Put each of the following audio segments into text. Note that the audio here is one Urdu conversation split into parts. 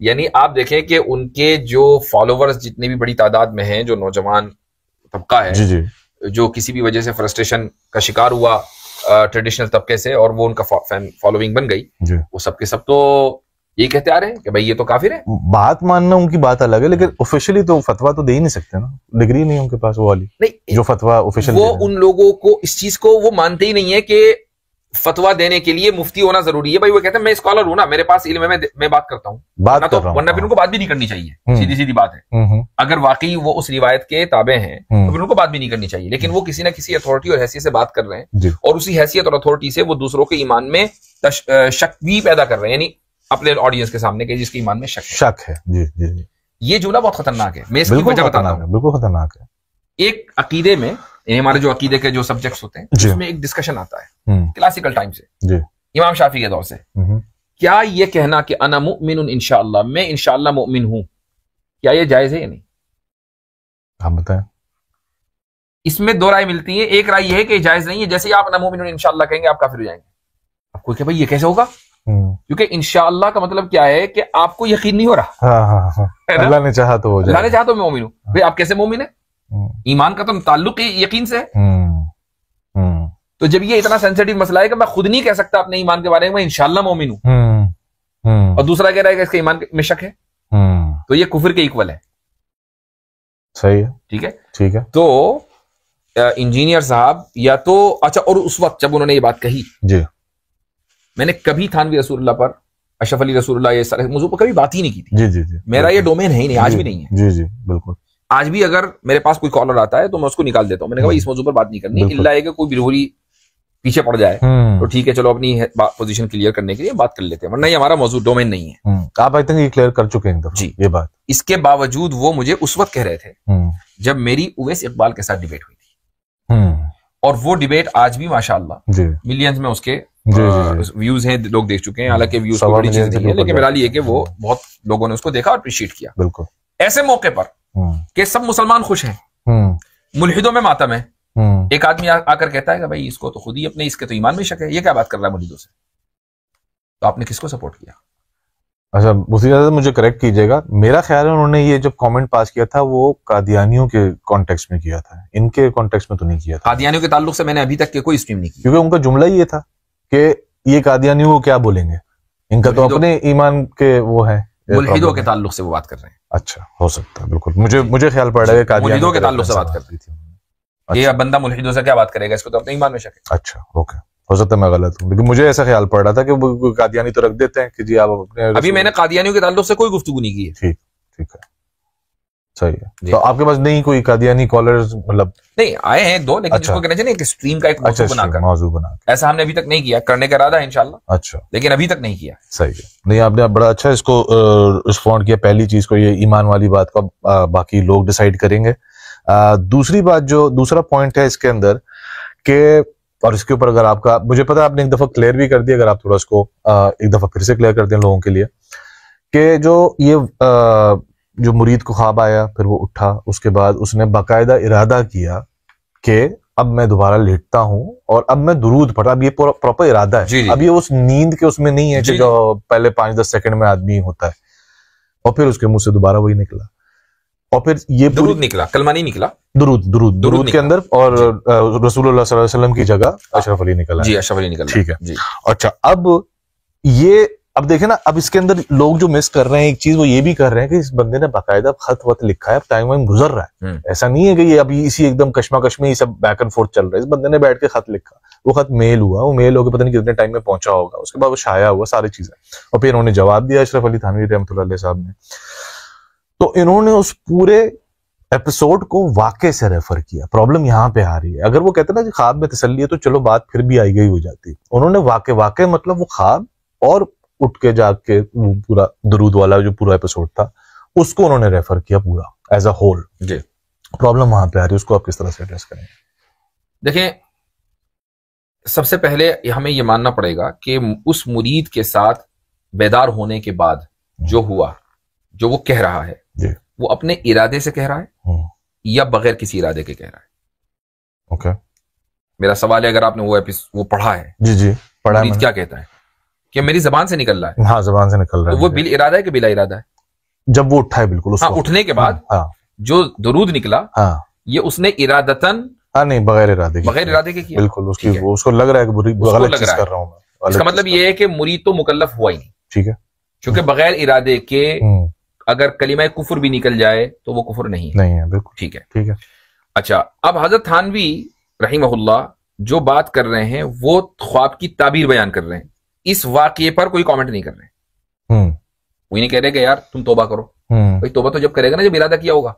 یعنی آپ دیکھیں کہ ان کے جو فالوورز جتنی بھی بڑی تعداد میں ہیں، جو نوجوان طبقہ ہے جی جی جو کسی بھی وجہ سے فرسٹریشن کا شکار ہوا ٹریڈیشنل طبقے سے اور وہ ان کا فالوئنگ بن گئی، وہ سب کے سب تو یہ کہتے آ رہے ہیں کہ بھائی یہ تو کافر ہے. بات ماننا ان کی بات الگ ہے، لیکن آفیشلی تو فتویٰ تو دے ہی نہیں سکتے نا، ڈگری نہیں ان کے پاس وہ والی جو فتویٰ آفیشلی. وہ ان لوگوں کو اس چیز کو وہ مانتے ہی نہیں ہے کہ فتویٰ دینے کے لیے مفتی ہونا ضروری ہے. بھائی وہ کہتے ہیں میں اسکالر ہوں نا، میرے پاس علم ہے، میں بات کرتا ہوں، ورنہ پھر ان کو بات بھی نہیں کرنی چاہیے. سیدھی سیدھی بات ہے، اگر واقعی وہ اس روایت کے تابع ہیں تو پھر ان کو بات بھی نہیں کرنی چاہیے. لیکن وہ کسی نہ کسی اتھارٹی اور حیثیت سے بات کر رہے ہیں، اور اسی حیثیت اور اتھارٹی سے وہ دوسروں کے ایمان میں شک بھی پیدا کر رہے ہیں، یعنی اپنے آڈینس کے سامنے کہ جس کے ایمان میں شک ہے. جی جی جی یہ جملہ بہت خطرناک ہے. میں اس کی وجہ بتاتا ہوں. بالکل خطرناک ہے. ایک عقیدے میں ہمارے جو عقیدے کے جو سبجیکٹس ہوتے ہیں اس میں ایک ڈسکشن آتا ہے کلاسیکل ٹائم سے، امام شافعی کے دور سے. کیا یہ کہنا کہ انا مؤمن انشاءاللہ، میں انشاءاللہ مؤمن ہوں، کیا یہ جائز ہے یا نہیں؟ آپ بتائیں. اس میں دو رائے ملتی ہیں. ایک رائے یہ ہے کہ جائز نہیں ہے، جیسے ہی آپ انا مؤمن انشاءاللہ کہیں گے آپ کافر ہو جائیں گے. آپ کو کہ بھائی یہ کیسے ہوگا؟ کیونکہ انشاءاللہ کا مطلب کیا ہے کہ آپ کو یقین نہیں ہو رہا. اللہ نے چاہا تو ہو جائے، اللہ نے چاہا تو میں مومن ہوں. بھائی آپ کیسے مومن ہیں؟ ایمان کا تو تعلق یقین سے ہے. تو جب یہ اتنا سینسیٹیو مسئلہ ہے کہ میں خود نہیں کہہ سکتا اپنے ایمان کے بارے میں انشاءاللہ مومن ہوں، اور دوسرا کہہ رہا ہے کہ اس کے ایمان میں شک ہے، تو یہ کفر کے ایکول ہے. صحیح ہے، ٹھیک ہے ٹھیک ہے. تو انجینئر صاحب یا تو اچھا، اور اس وقت جب انہوں نے یہ بات کہی، جی میں نے کبھی تھانوی رسول اللہ پر، اشرف علی رسول اللہ، یہ سارے موضوع پر کبھی بات ہی نہیں کی تھی. جی جی جی میرا یہ ڈومین ہے ہی نہیں، آج بھی نہیں ہے. جی جی بالکل. آج بھی اگر میرے پاس کوئی کالر آتا ہے تو میں اس کو نکال دیتا ہوں. میں نے کہا اس موضوع پر بات نہیں کرنی، اللہ ہے کہ کوئی بیروری پیچھے پڑ جائے تو ٹھیک ہے، چلو اپنی پوزیشن کلیئر کرنے کے لیے بات کر لیتے ہیں، ورنہ یہ ہمارا موضوع ڈومین نہیں ہے. آپ آئی تھنک یہ کلیئر کر چکے ہیں جی یہ بات. اس کے باوجود وہ مجھے اس وقت کہہ رہے تھے جب میری اویس اقبال کے ساتھ ڈیبیٹ ہوئی تھی، اور وہ ڈیبیٹ آج بھی ماشاءاللہ ملینز میں اس کے ویوز ہیں، لوگ دیکھ چکے ہیں. حالانکہ ویوز کوئی بڑی چیز نہیں ہے، لیکن میرا یہ کہ وہ بہت لوگوں نے اس کو دیکھا اور اپریشیٹ کیا. بالکل ایسے موقع پر کہ سب مسلمان خوش ہیں، ملحدوں میں ماتم ہے، ایک آدمی آ کر کہتا ہے کہ بھائی اس کو تو خود ہی اپنے اس کے تو ایمان میں شک ہے، یہ کیا بات کر رہا ہے ملحدوں سے، تو آپ نے کس کو سپورٹ کیا؟ اچھا مفتی صاحب مجھے کریکٹ کیجیے گا، میرا خیال ہے انہوں نے یہ جب کامنٹ پاس کیا تھا وہ قادیانیوں کے کانٹیکسٹ میں کیا تھا، ان کے کانٹیکسٹ میں تو نہیں کیا تھا. قادیانیوں کے تعلق سے میں نے ابھی تک کوئی اسٹریم نہیں کی، کیونکہ ان کا جملہ یہ تھا کہ یہ قادیانیوں کو کیا بولیں گے، ان کا تو اپنے ایمان کے وہ ہے. ملحدوں کے تعلق سے وہ بات کر رہے ہیں. اچھا ہو سکتا ہے، بالکل مجھے خیال پڑ رہا ہے کہ ملحدوں کے تعلق سے بات کر رہی تھی. یہ بندہ ملحدوں سے کیا بات کرے گا، اس کو تو اپنے ایمان میں شک ہے. اچھا اوکے، ہو سکتا ہے میں غلط ہوں، لیکن مجھے ایسا خیال پڑ رہا تھا کہ وہ قادیانی تو رکھ دیتے ہیں کہ جی آپ اپنے. ابھی میں نے قادیانیوں کے تعلق سے کوئی گفتگو نہیں کی ہے. ٹھیک ٹھیک ہے، صحیح ہے. تو آپ کے پاس نہیں کوئی قادیانی کالرز مطلب نہیں آئے ہیں دو، لیکن جس کو کہنا چاہیے کہ اسٹریم کا ایک موضوع بنا کر ایسا ہم نے ابھی تک نہیں کیا، کرنے کا ارادہ ہے انشاءاللہ. اچھا لیکن ابھی تک نہیں کیا. صحیح ہے. نہیں آپ نے بڑا اچھا اس کو رسپونڈ کیا. پہلی چیز کو یہ ایمان والی بات کا باقی لوگ ڈیسائیڈ کریں گے. دوسری بات جو دوسرا پوائنٹ ہے اس کے اندر کہ، اور اس کے اوپر اگر آپ کا، مجھے پتا آپ نے ایک دفعہ کلیئر بھی کر دیا، اگر آپ تھوڑا اس کو ایک دفعہ پھر سے کلیئر کر دیں لوگوں کے لیے، کہ جو مرید کو خواب آیا پھر وہ اٹھا، اس کے بعد اس نے باقاعدہ ارادہ کیا کہ اب میں دوبارہ لیٹتا ہوں اور اب میں درود پڑھا. اب یہ پراپر ارادہ ہے. اب یہ اس نیند کے اس میں نہیں ہے کہ جو پہلے 5-10 سیکنڈ میں آدمی ہوتا ہے، اور پھر اس کے منہ سے دوبارہ وہی نکلا، اور پھر یہ درود نکلا، کلمہ نہیں نکلا، درود کے اندر، اور رسول اللہ صلی اللہ علیہ وسلم کی جگہ اشرف علی نکلا. جی اشرف علی نکلا. ٹھیک ہے. اچھا اب دیکھیں نا، اب اس کے اندر لوگ جو مس کر رہے ہیں ایک چیز، وہ یہ بھی کر رہے ہیں کہ اس بندے نے باقاعدہ خط وط لکھا ہے، ٹائم وائم گزر رہا ہے. ایسا نہیں ہے کہ یہ ابھی اسی ایک دم کشمکش میں یہ سب بیک اینڈ فورتھ چل رہا ہے. اس بندے نے بیٹھ کے خط لکھا، وہ خط میل ہوا، وہ میل ہو کے پتہ نہیں کتنے ٹائم میں پہنچا ہوگا، اس کے بعد وہ شائع ہوا، ساری چیزیں، اور پھر انہوں نے جواب دیا اشرف علی تھانوی رحمۃ اللہ علیہ صاحب نے. تو انہوں نے اس پورے ایپیسوڈ کو واقع سے ریفر کیا. پرابلم یہاں پہ آ رہی ہے. اگر وہ کہتے نا کہ خواب میں تسلی ہے تو چلو بات پھر بھی آئی گئی ہو جاتی. انہوں نے واقع مطلب وہ خواب اور اٹھ کے جاگ کے پورا درود والا جو پورا ایپیسوڈ تھا اس کو انہوں نے ریفر کیا پورا ایز اے ہول. جی پرابلم وہاں پہ آ رہی ہے، اس کو آپ کس طرح سے ایڈریس کریں گے؟ دیکھیں، سب سے پہلے ہمیں یہ ماننا پڑے گا کہ اس مرید کے ساتھ بیدار ہونے کے بعد جو ہوا، جو وہ کہہ رہا ہے، جی وہ اپنے ارادے سے کہہ رہا ہے یا بغیر کسی ارادے کے کہہ رہا ہے. اوکے، میرا سوال ہے، اگر آپ نے وہ پڑھا ہے، جی پڑھا، مرید کیا کہتا ہے کہ میری زبان سے نکل رہا ہے. ہاں زبان سے نکل رہا ہے. وہ بال ارادہ ہے کہ بلا ارادہ ہے؟ جب وہ اٹھا ہے بالکل اٹھنے کے بعد جو درود نکلا یہ اس نے ارادتاً نہیں بغیر ارادے کے کیا، بالکل اس کو لگ رہا ہے کہ غلط چیز کر رہا ہوں میں. اس کا مطلب یہ ہے کہ مرید تو مکلف ہوا ہی نہیں. ٹھیک ہے، کیونکہ بغیر ارادے کے اگر کلمہ کفر بھی نکل جائے تو وہ کفر نہیں ہے. بالکل ٹھیک ہے. ٹھیک ہے. اچھا، اب حضرت تھانوی رحمہ اللہ جو بات کر رہے ہیں وہ خواب کی تعبیر بیان کر رہے ہیں، اس واقعے پر کوئی کامنٹ نہیں کر رہے ہیں. وہ نہیں کہہ رہے کہ یار تم توبہ کرو. بھائی توبہ تو جب کرے گا نا جب ارادہ کیا ہوگا.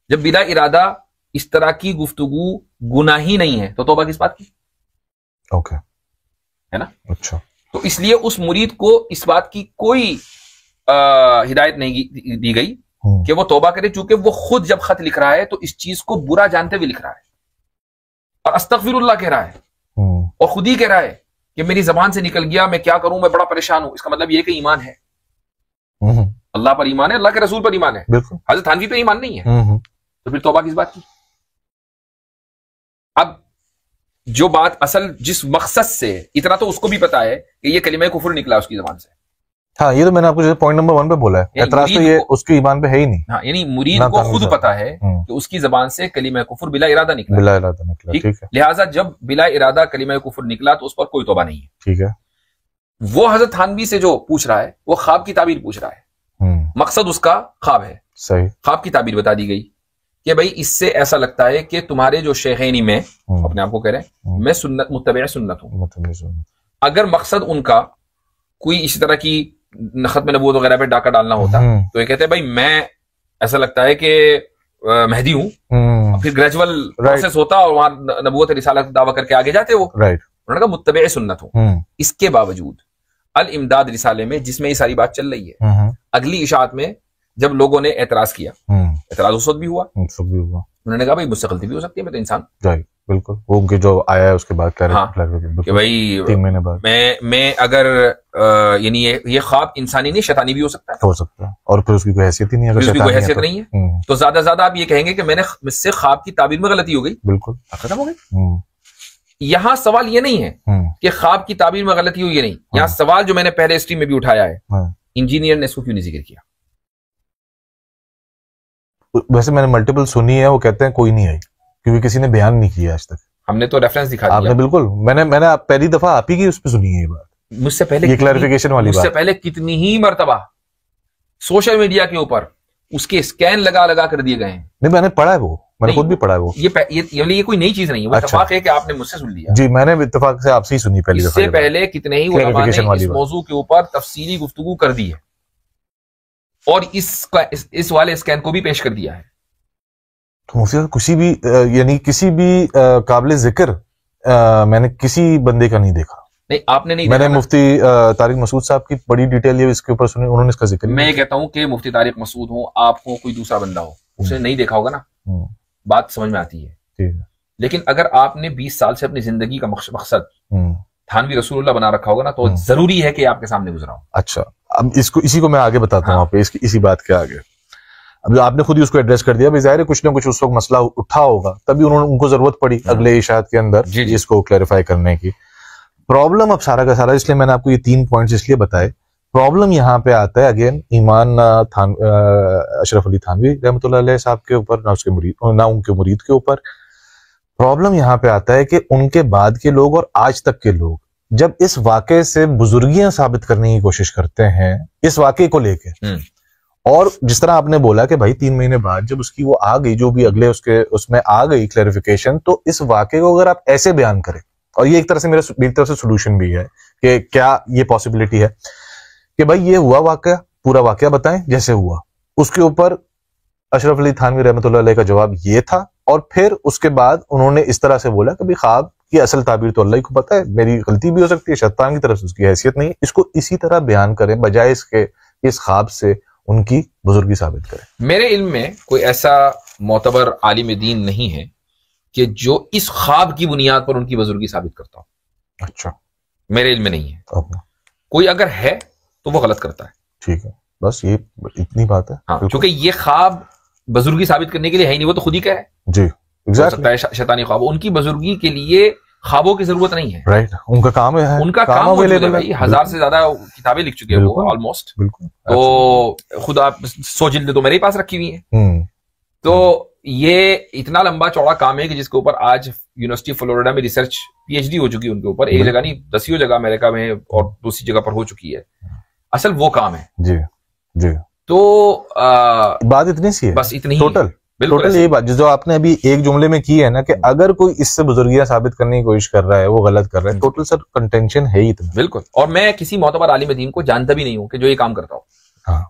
جب بلا ارادہ اس طرح کی گفتگو گناہ ہی نہیں ہے تو توبہ کس بات کی؟ اوکے ہے نا. اچھا، تو اس لیے اس مرید کو اس بات کی کوئی ہدایت نہیں دی گئی کہ وہ توبہ کرے، چونکہ وہ خود جب خط لکھ رہا ہے تو اس چیز کو برا جانتے ہوئے لکھ رہا ہے اور استغفر اللہ کہہ رہا ہے اور خود ہی کہہ رہا ہے کہ میری زبان سے نکل گیا، میں کیا کروں، میں بڑا پریشان ہوں. اس کا مطلب یہ کہ ایمان ہے، اللہ پر ایمان ہے، اللہ کے رسول پر ایمان ہے. حضرت تھانوی پہ ایمان نہیں ہے تو پھر توبہ کس بات کی؟ اب جو بات اصل جس مقصد سے، اتنا تو اس کو بھی پتا ہے کہ یہ کلمہ کفر نکلا اس کی زبان سے. ہاں یہ تو میں نے آپ کو پوائنٹ نمبر 1 پہ بولا ہے، اعتراض تو یہ اس کی ایمان پہ ہے ہی نہیں. ہاں یعنی مرید کو خود پتا ہے کہ اس کی زبان سے کلمہ کفر بلا ارادہ نکلا. بلا ارادہ نکلا، ٹھیک ہے. لہٰذا جب بلا ارادہ کلمہ کفر نکلا تو اس پر کوئی توبہ نہیں ہے. ٹھیک ہے. وہ حضرت تھانوی سے جو پوچھ رہا ہے وہ خواب کی تعبیر پوچھ رہا ہے. مقصد اس کا خواب ہے. صحیح. خواب کی تعبیر بتا دی گئی کہ بھائی اس سے ایسا لگتا ہے کہ تمہارے جو شیخین میں اپنے آپ کو کہہ رہے ہیں میں سنت متبع سنت ہوں. اگر مقصد ان کا کوئی اسی طرح کی ختم نبوت وغیرہ پہ ڈاکہ ڈالنا ہوتا تو یہ کہتے ہیں بھائی میں ایسا لگتا ہے کہ مہدی ہوں، پھر گریجول پروسیس ہوتا اور وہاں نبوت رسالت دعویٰ کر کے آگے جاتے. وہ انہوں نے کہا متبع سنت ہوں. اس کے باوجود الامداد رسالے میں جس میں یہ ساری بات چل رہی ہے، اگلی اشاعت میں جب لوگوں نے اعتراض کیا، اعتراض اس وقت بھی ہوا، انہوں نے کہا بھائی مجھ سے غلطی بھی ہو سکتی ہے، میں تو انسان. بالکل وہ ان کے جو آیا ہے اس کے بعد کہ بھائی 3 مہینے بعد میں اگر یعنی یہ خواب انسانی نہیں شیطانی بھی ہو سکتا ہے اور پھر اس کی کوئی حیثیت ہی نہیں ہے. اگر کوئی حیثیت نہیں ہے تو زیادہ سے زیادہ آپ یہ کہیں گے کہ میں نے مجھ سے خواب کی تعبیر میں غلطی ہو گئی. بالکل ختم ہو گئی. یہاں سوال یہ نہیں ہے کہ خواب کی تعبیر میں غلطی ہوئی، یہ نہیں. یہاں سوال جو میں نے پہلے اسٹریم میں بھی اٹھایا ہے، انجینئر نے اس کو کیوں نہیں ذکر کیا؟ ویسے میں نے ملٹیپل سنی ہے، وہ کہتے ہیں کوئی نہیں آئی کیونکہ کسی نے بیان نہیں کیا آج تک. ہم نے تو ریفرنس دکھا دیا. آپ نے بالکل، میں نے پہلی دفعہ آپ ہی کی اس پہ سنی ہے یہ بات. مجھ سے پہلے یہ کلیریفیکیشن والی بات، مجھ سے پہلے کتنی ہی مرتبہ سوشل میڈیا کے اوپر اس کے اسکین لگا لگا کر دیے گئے ہیں. نہیں میں نے پڑھا ہے، وہ میں نے خود بھی پڑھا ہے. وہ یہ کوئی نئی چیز نہیں ہے، وہ اتفاق ہے کہ آپ نے مجھ سے سن لیا. جی میں نے اتفاق سے آپ سے ہی سنی پہلی دفعہ. اس سے پہلے کتنے ہی علماء نے اس موضوع کے اوپر تفصیلی گفتگو کر دی ہے اور اس والے اسکین کو بھی پیش کر دیا ہے. کسی بھی یعنی کسی بھی قابل ذکر میں نے کسی بندے کا نہیں دیکھا. نہیں آپ نے نہیں، میں نے مفتی طارق مسعود صاحب کی بڑی ڈیٹیل اس کے اوپر سنی، انہوں نے اس کا ذکر. میں یہ کہتا ہوں کہ مفتی طارق مسعود ہوں، آپ ہو، کوئی دوسرا بندہ ہو، اس نے نہیں دیکھا ہوگا نا، بات سمجھ میں آتی ہے. لیکن اگر آپ نے 20 سال سے اپنی زندگی کا مقصد تھانوی رسول اللہ بنا رکھا ہوگا نا تو ضروری ہے کہ آپ کے سامنے گزرا ہوں. اچھا اب اسی کو میں آگے بتاتا ہوں آپ کو، اسی بات کے آگے. اب آپ نے خود ہی اس کو ایڈریس کر دیا، ظاہر ہے کچھ نہ کچھ اس وقت مسئلہ اٹھا ہوگا، تبھی ان کو ضرورت پڑی اگلے اشاعت کے اندر اس کو کلیریفائی کرنے کی. پرابلم اب سارا کا سارا، اس لیے میں نے آپ کو یہ 3 پوائنٹس اس لیے بتائے. پرابلم یہاں پہ آتا ہے اگین ایمان اشرف علی تھانوی رحمۃ اللہ علیہ صاحب کے اوپر، نہ ان کے مرید کے اوپر. پرابلم یہاں پہ آتا ہے کہ ان کے بعد کے لوگ اور آج تک کے لوگ جب اس واقعے سے بزرگیاں ثابت کرنے کی کوشش کرتے ہیں اس واقعے کو لے کے، اور جس طرح آپ نے بولا کہ بھائی 3 مہینے بعد جب اس کی وہ آ گئی، جو بھی اگلے اس میں آ گئی کلیریفیکیشن، تو اس واقعے کو اگر آپ ایسے بیان کریں، اور یہ ایک طرح سے میری طرف سے سولوشن بھی ہے کہ کیا یہ پاسبلٹی ہے کہ بھائی یہ ہوا واقعہ، پورا واقعہ بتائیں جیسے ہوا. اس کے اوپر اشرف علی تھانوی رحمۃ اللہ علیہ کا جواب یہ تھا، اور پھر اس کے بعد انہوں نے اس طرح سے بولا کہ بھائی خواب کی اصل تعبیر تو اللہ کو پتہ ہے، میری غلطی بھی ہو سکتی ہے، شیطان کی طرف سے اس کی حیثیت نہیں. اس کو اسی طرح بیان کریں بجائے اس کے اس خواب سے ان کی بزرگی ثابت کریں. میرے علم میں کوئی ایسا معتبر عالم دین نہیں ہے کہ جو اس خواب کی بنیاد پر ان کی بزرگی ثابت کرتا ہو. اچھا میرے علم میں نہیں ہے. کوئی اگر ہے تو وہ غلط کرتا ہے. ٹھیک ہے، بس یہ اتنی بات ہے. ہاں کیونکہ یہ خواب بزرگی ثابت کرنے کے لیے ہے ہی نہیں، وہ تو خود ہی کہہ رہے ہیں. جی ہو سکتا ہے شیطانی خواب. ان کی بزرگی کے لیے خوابوں کی ضرورت نہیں ہے. رائٹ, ان کا کام ہے, ان کا کام موجود ہے بھائی. 1000 سے زیادہ کتابیں لکھ چکے ہیں وہ آلموسٹ. تو خود آپ 100 جلدیں تو میرے پاس رکھی ہوئی ہیں. تو یہ اتنا لمبا چوڑا کام ہے کہ جس کے اوپر آج یونیورسٹی فلوریڈا میں ریسرچ پی ایچ ڈی ہو چکی ہے ان کے اوپر. ایک جگہ نہیں, 10 جگہ امریکہ میں اور دوسری جگہ پر ہو چکی ہے. اصل وہ کام ہے. جی جی. تو بات اتنی سی ہے بس, اتنی ٹوٹل یہی بات جو آپ نے ابھی ایک جملے میں کی ہے نا, کہ اگر کوئی اس سے بزرگیاں ثابت کرنے کی کوشش کر رہا ہے وہ غلط کر رہا ہے. ٹوٹل سر کنٹینشن ہے ہی اتنا. بالکل. اور میں کسی معتبر عالم دین کو جانتا بھی نہیں ہوں کہ جو یہ کام کرتا ہوں. ہاں,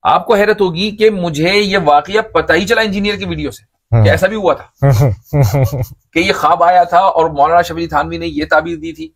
آپ کو حیرت ہوگی کہ مجھے یہ واقعہ پتہ ہی چلا انجینئر کی ویڈیو سے کہ ایسا بھی ہوا تھا کہ یہ خواب آیا تھا اور مولانا شبلی تھانوی نے یہ تعبیر دی تھی.